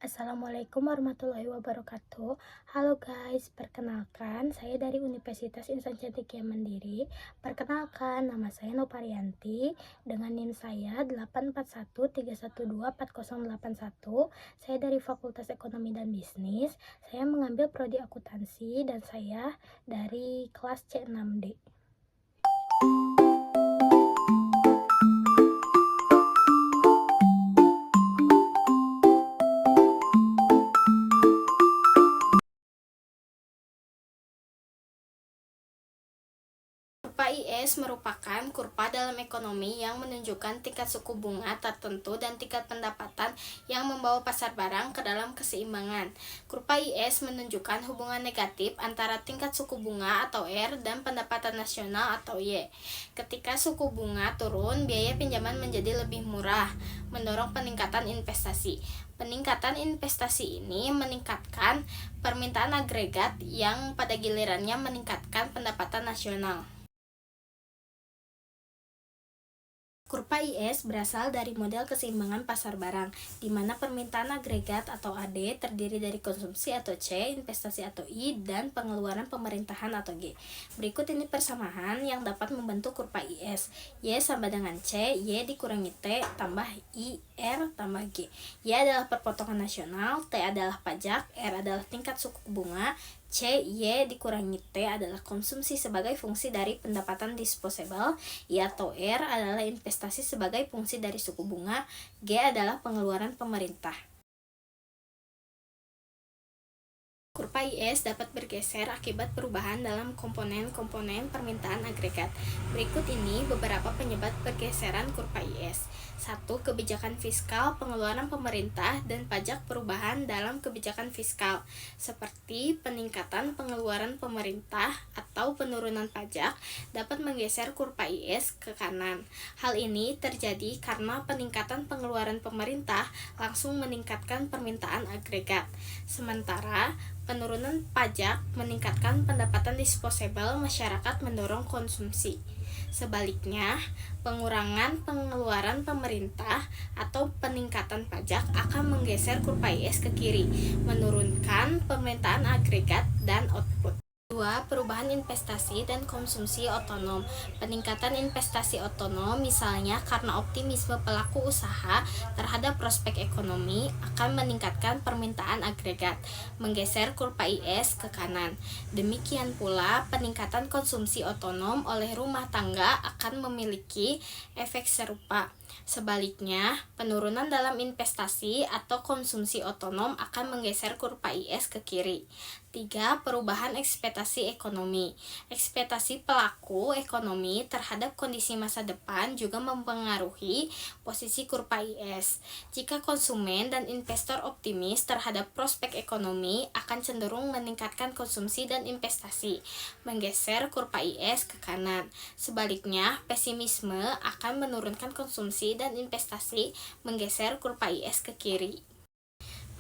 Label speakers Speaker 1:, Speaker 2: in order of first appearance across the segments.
Speaker 1: Assalamualaikum warahmatullahi wabarakatuh. Halo guys, perkenalkan saya dari Universitas Insan Cendekia Mandiri. Perkenalkan, nama saya Noparianti dengan NIM saya 84131240881. Saya dari Fakultas Ekonomi dan Bisnis. Saya mengambil prodi akuntansi dan saya dari kelas C6D.
Speaker 2: Kurva IS merupakan kurva dalam ekonomi yang menunjukkan tingkat suku bunga tertentu dan tingkat pendapatan yang membawa pasar barang ke dalam keseimbangan. Kurva IS menunjukkan hubungan negatif antara tingkat suku bunga atau R dan pendapatan nasional atau Y. Ketika suku bunga turun, biaya pinjaman menjadi lebih murah, mendorong peningkatan investasi. Peningkatan investasi ini meningkatkan permintaan agregat yang pada gilirannya meningkatkan pendapatan nasional. Kurva IS berasal dari model keseimbangan pasar barang, di mana permintaan agregat atau AD terdiri dari konsumsi atau C, investasi atau I, dan pengeluaran pemerintahan atau G. Berikut ini persamaan yang dapat membentuk kurva IS. Y sama dengan C, Y dikurangi T, tambah I, R, tambah G. Y adalah perpotongan nasional, T adalah pajak, R adalah tingkat suku bunga, C, Y dikurangi T adalah konsumsi sebagai fungsi dari pendapatan disposable, I atau R adalah investasi sebagai fungsi dari suku bunga, G adalah pengeluaran pemerintah. Kurva IS dapat bergeser akibat perubahan dalam komponen-komponen permintaan agregat. Berikut ini beberapa penyebab pergeseran kurva IS. 1. Kebijakan fiskal, pengeluaran pemerintah, dan pajak perubahan dalam kebijakan fiskal, seperti peningkatan pengeluaran pemerintah atau penurunan pajak dapat menggeser kurva IS ke kanan. Hal ini terjadi karena peningkatan pengeluaran pemerintah langsung meningkatkan permintaan agregat. Sementara penurunan pajak meningkatkan pendapatan disposable masyarakat mendorong konsumsi. Sebaliknya, pengurangan pengeluaran pemerintah atau peningkatan pajak akan menggeser kurva IS ke kiri, menurunkan permintaan agregat dan output. 2. Perubahan investasi dan konsumsi otonom. Peningkatan investasi otonom misalnya karena optimisme pelaku usaha terhadap prospek ekonomi akan meningkatkan permintaan agregat, menggeser kurva IS ke kanan. Demikian pula peningkatan konsumsi otonom oleh rumah tangga akan memiliki efek serupa. Sebaliknya, penurunan dalam investasi atau konsumsi otonom akan menggeser kurva IS ke kiri. 3. Perubahan ekspektasi ekonomi. Ekspektasi pelaku ekonomi terhadap kondisi masa depan juga mempengaruhi posisi kurva IS. Jika konsumen dan investor optimis terhadap prospek ekonomi, akan cenderung meningkatkan konsumsi dan investasi, menggeser kurva IS ke kanan. Sebaliknya, pesimisme akan menurunkan konsumsi dan investasi, menggeser kurva IS ke kiri.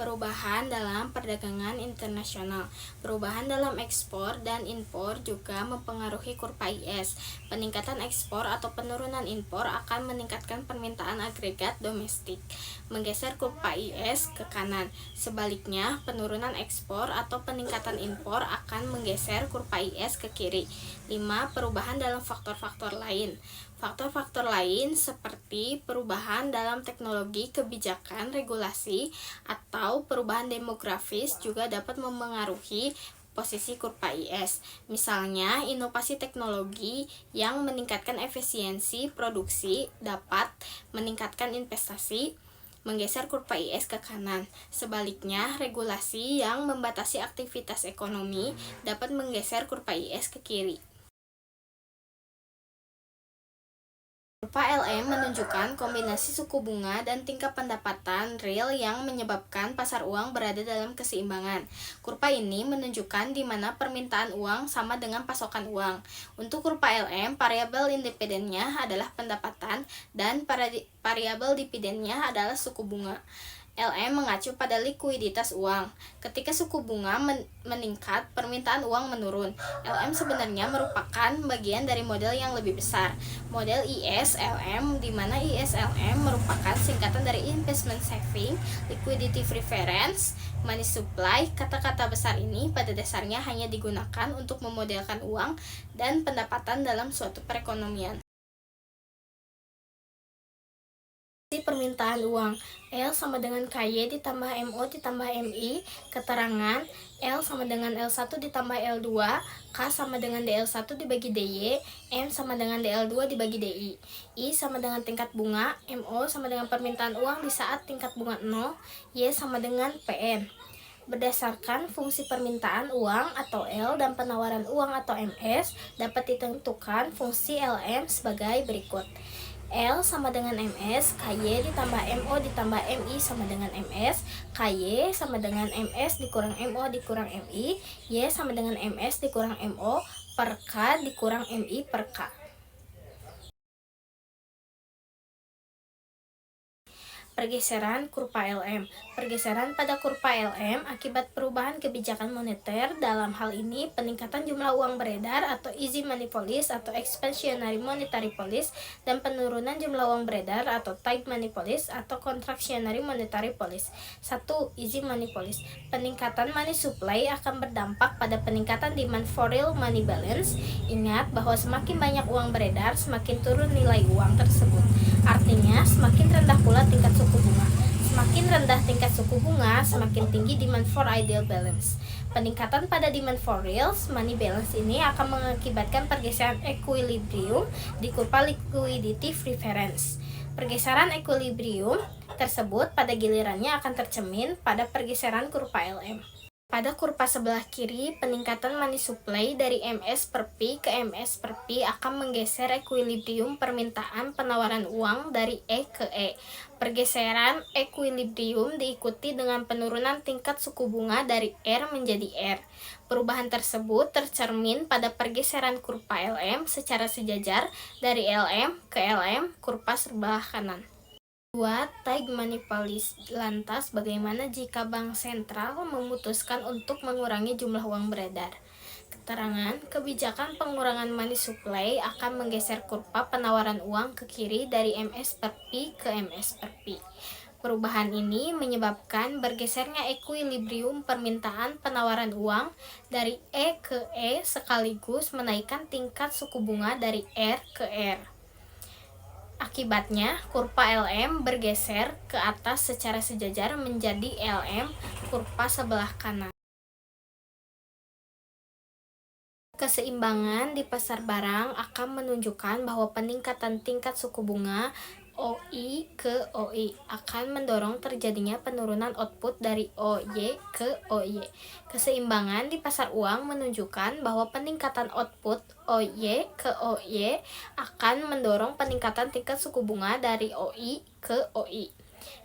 Speaker 2: Perubahan dalam perdagangan internasional. Perubahan dalam ekspor dan impor juga mempengaruhi kurva IS. Peningkatan ekspor atau penurunan impor akan meningkatkan permintaan agregat domestik, menggeser kurva IS ke kanan. Sebaliknya, penurunan ekspor atau peningkatan impor akan menggeser kurva IS ke kiri. 5. Perubahan dalam faktor-faktor lain. Faktor-faktor lain seperti perubahan dalam teknologi, kebijakan, regulasi, atau perubahan demografis juga dapat memengaruhi posisi kurva IS. Misalnya, inovasi teknologi yang meningkatkan efisiensi produksi dapat meningkatkan investasi, menggeser kurva IS ke kanan. Sebaliknya, regulasi yang membatasi aktivitas ekonomi dapat menggeser kurva IS ke kiri. Kurva LM menunjukkan kombinasi suku bunga dan tingkat pendapatan real yang menyebabkan pasar uang berada dalam keseimbangan. Kurva ini menunjukkan di mana permintaan uang sama dengan pasokan uang. Untuk kurva LM, variabel independennya adalah pendapatan dan variabel dividennya adalah suku bunga. LM mengacu pada likuiditas uang. Ketika suku bunga meningkat, permintaan uang menurun. LM sebenarnya merupakan bagian dari model yang lebih besar, model ISLM, di mana ISLM merupakan singkatan dari Investment Saving, Liquidity Preference, Money Supply. Kata-kata besar ini pada dasarnya hanya digunakan untuk memodelkan uang dan pendapatan dalam suatu perekonomian. Permintaan uang L sama dengan KY ditambah MO ditambah MI. Keterangan L sama dengan L1 ditambah L2, K sama dengan DL1 dibagi DY, M sama dengan DL2 dibagi DI. I sama dengan tingkat bunga, MO sama dengan permintaan uang di saat tingkat bunga 0, Y sama dengan PN. Berdasarkan fungsi permintaan uang atau L dan penawaran uang atau MS, dapat ditentukan fungsi LM sebagai berikut. L sama dengan MS, KY ditambah MO ditambah MI sama dengan MS, KY sama dengan MS dikurang MO dikurang MI, Y sama dengan MS dikurang MO per K dikurang MI per K. Pergeseran kurva LM. Pergeseran pada kurva LM akibat perubahan kebijakan moneter, dalam hal ini peningkatan jumlah uang beredar atau easy money policy atau expansionary monetary policy, dan penurunan jumlah uang beredar atau tight money policy atau contractionary monetary policy. 1. Easy money policy. Peningkatan money supply akan berdampak pada peningkatan demand for real money balance. Ingat bahwa semakin banyak uang beredar, semakin turun nilai uang tersebut. Artinya, semakin rendah pula tingkat suku bunga. Semakin rendah tingkat suku bunga, semakin tinggi demand for ideal balance. Peningkatan pada demand for real money balance ini akan mengakibatkan pergeseran equilibrium di kurva liquidity preference. Pergeseran equilibrium tersebut pada gilirannya akan tercermin pada pergeseran kurva LM. Pada kurva sebelah kiri, peningkatan money supply dari MS per P ke MS per P akan menggeser equilibrium permintaan penawaran uang dari E ke E. Pergeseran equilibrium diikuti dengan penurunan tingkat suku bunga dari R menjadi R. Perubahan tersebut tercermin pada pergeseran kurva LM secara sejajar dari LM ke LM kurva sebelah kanan. 2. Tight money policy. Lantas, bagaimana jika bank sentral memutuskan untuk mengurangi jumlah uang beredar? Keterangan, kebijakan pengurangan money supply akan menggeser kurva penawaran uang ke kiri dari MS per P ke MS per P. Perubahan ini menyebabkan bergesernya equilibrium permintaan penawaran uang dari E ke E sekaligus menaikkan tingkat suku bunga dari R ke R. Akibatnya, kurva LM bergeser ke atas secara sejajar menjadi LM kurva sebelah kanan. Keseimbangan di pasar barang akan menunjukkan bahwa peningkatan tingkat suku bunga OI ke OI akan mendorong terjadinya penurunan output dari OY ke OY. Keseimbangan di pasar uang menunjukkan bahwa peningkatan output OY ke OY akan mendorong peningkatan tingkat suku bunga dari OI ke OI.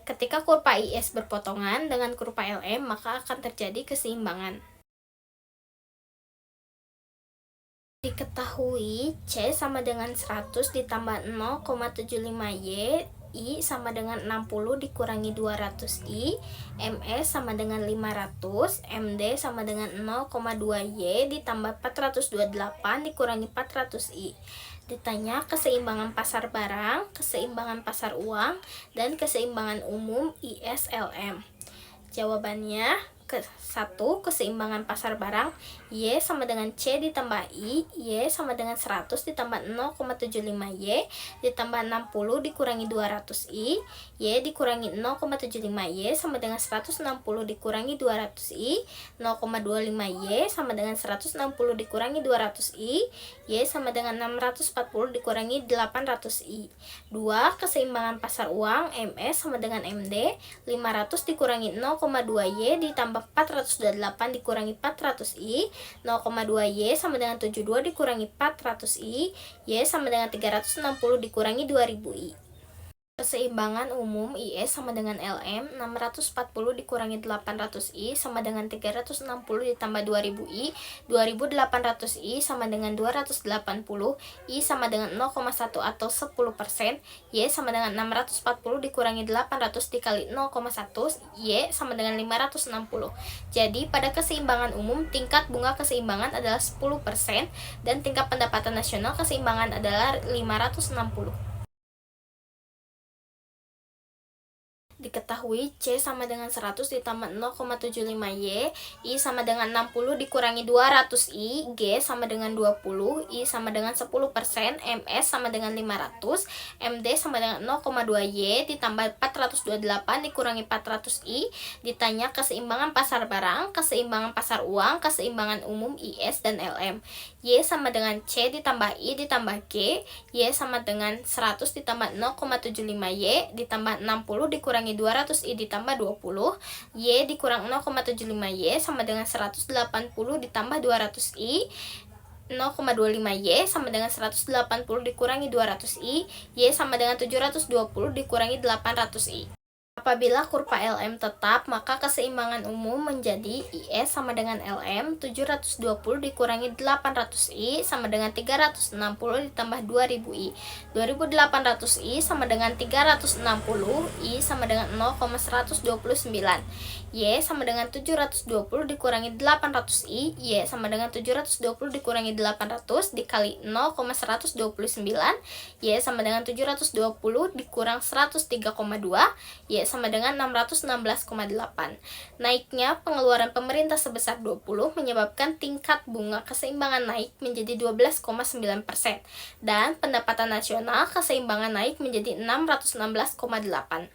Speaker 2: Ketika kurva IS berpotongan dengan kurva LM, maka akan terjadi keseimbangan. Diketahui C sama dengan 100 ditambah 0,75Y, I sama dengan 60 dikurangi 200I, MS sama dengan 500, MD sama dengan 0,2Y ditambah 428 dikurangi 400I. Ditanya keseimbangan pasar barang, keseimbangan pasar uang, dan keseimbangan umum ISLM. Jawabannya 1. Keseimbangan pasar barang, Y sama dengan C ditambah I, Y sama dengan 100 ditambah 0,75Y ditambah 60 dikurangi 200I, Y dikurangi 0,75Y sama dengan 160 dikurangi 200I, 0,25Y sama dengan 160 dikurangi 200I, Y sama dengan 640 dikurangi 800I. 2. Keseimbangan pasar uang, MS sama dengan MD, 500 dikurangi 0,2Y ditambah 428 dikurangi 400I, 0,2Y sama dengan 72 dikurangi 400I, Y sama dengan 360 dikurangi 2000I. Keseimbangan umum IS sama dengan LM, 640 dikurangi 800I sama dengan 360 ditambah 2000I, 2800I sama dengan 280, I sama dengan 0,1 atau 10%, Y sama dengan 640 dikurangi 800 dikali 0,1, Y sama dengan 560. Jadi pada keseimbangan umum, tingkat bunga keseimbangan adalah 10% dan tingkat pendapatan nasional keseimbangan adalah 560. Diketahui C sama dengan 100 ditambah 0,75Y, I sama dengan 60 dikurangi 200I, G sama dengan 20, I sama dengan 10%, MS sama dengan 500, MD sama dengan 0,2Y ditambah 428 dikurangi 400I. Ditanya keseimbangan pasar barang, keseimbangan pasar uang, keseimbangan umum IS dan LM. Y sama dengan C ditambah I ditambah G, Y sama dengan 100 ditambah 0,75Y ditambah 60 dikurangi 200I ditambah 20, Y dikurang 0,75Y sama dengan 180 ditambah 200I, 0,25Y sama dengan 180 dikurangi 200I, Y sama dengan 720 dikurangi 800I. Apabila kurva LM tetap, maka keseimbangan umum menjadi IS sama dengan LM, 720 dikurangi 800I sama dengan 360 ditambah 2000I. 2800I sama dengan 360, I sama dengan 0,129. Y sama dengan 720 dikurangi 800I, Y sama dengan 720 dikurangi 800 dikali 0,129, Y sama dengan 720 dikurang 103,2, Y sama dengan 616,8. Naiknya pengeluaran pemerintah sebesar 20 menyebabkan tingkat bunga keseimbangan naik menjadi 12,9% dan pendapatan nasional keseimbangan naik menjadi 616,8.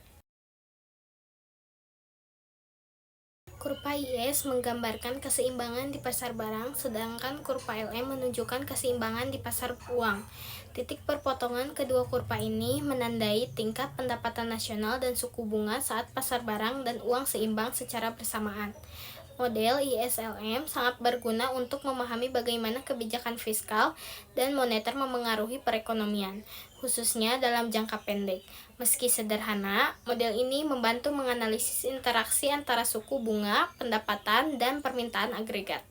Speaker 2: Kurva IS menggambarkan keseimbangan di pasar barang, sedangkan kurva LM menunjukkan keseimbangan di pasar uang. Titik perpotongan kedua kurva ini menandai tingkat pendapatan nasional dan suku bunga saat pasar barang dan uang seimbang secara bersamaan. Model ISLM sangat berguna untuk memahami bagaimana kebijakan fiskal dan moneter memengaruhi perekonomian, khususnya dalam jangka pendek. Meski sederhana, model ini membantu menganalisis interaksi antara suku bunga, pendapatan, dan permintaan agregat.